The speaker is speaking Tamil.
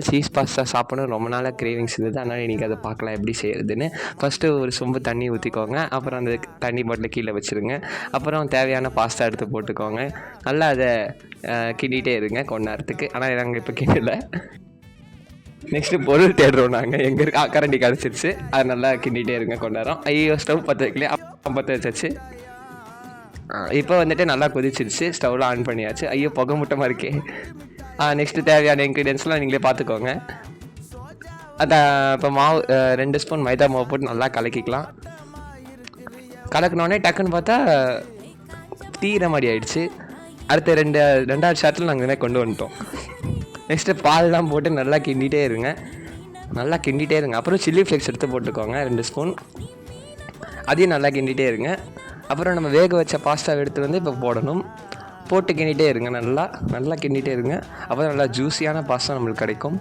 சீஸ் பாஸ்தா சாப்பிடணும் ரொம்ப நாளாக கிரேவிங்ஸ் இருந்தது. அதனால் இன்றைக்கி அதை பார்க்கலாம் எப்படி செய்கிறதுன்னு. ஃபஸ்ட்டு ஒரு சொம்பு தண்ணி ஊற்றிக்கோங்க. அப்புறம் அந்த தண்ணி பாட்டில் கீழே வச்சுருங்க. அப்புறம் தேவையான பாஸ்தா எடுத்து போட்டுக்கோங்க. நல்லா அதை கிண்டிகிட்டே இருங்க கொஞ்ச நேரத்துக்கு. ஆனால் நாங்கள் இப்போ கிண்டல. நெக்ஸ்ட்டு பொருள் தேடுறோம் நாங்கள். எங்கே இருக்க கரண்டி கிடச்சிருச்சு. அது நல்லா கிண்டிகிட்டே இருங்க கொஞ்ச நேரம். ஐயோ ஸ்டவ் பற்ற வைக்கலையே, பற்ற வச்சாச்சு. இப்போ வந்துட்டு நல்லா கொதிச்சிருச்சு. ஸ்டவ்லாம் ஆன் பண்ணியாச்சு. ஐயோ புகை மூட்டமாக இருக்கே. நெக்ஸ்ட்டு தேவையான இன்க்ரீடியன்ஸ்லாம் நீங்களே பார்த்துக்கோங்க. அதான் இப்போ மாவு 2 ஸ்பூன் மைதா மாவு போட்டு நல்லா கலக்கிக்கலாம். கலக்கினோடனே டக்குன்னு பார்த்தா தீர மாதிரி ஆயிடுச்சு. அடுத்த ரெண்டாவது ஷாட்டில் நாங்கள் கொண்டு வந்துட்டோம். நெக்ஸ்ட்டு பால்லாம் போட்டு நல்லா கிண்டிகிட்டே இருங்க. அப்புறம் சில்லி ஃப்ளேக்ஸ் எடுத்து போட்டுக்கோங்க 2 ஸ்பூன். அதையும் நல்லா கிண்டிகிட்டே இருங்க. அப்புறம் நம்ம வேக வச்ச பாஸ்தாவை எடுத்து வந்து இப்போ போடணும். போட்டு கிண்டிகிட்டே இருங்க. நல்லா கிண்டிகிட்டே இருங்க. அப்போ நல்லா ஜூஸியான பாஸ்தா நம்மளுக்கு கிடைக்கும்.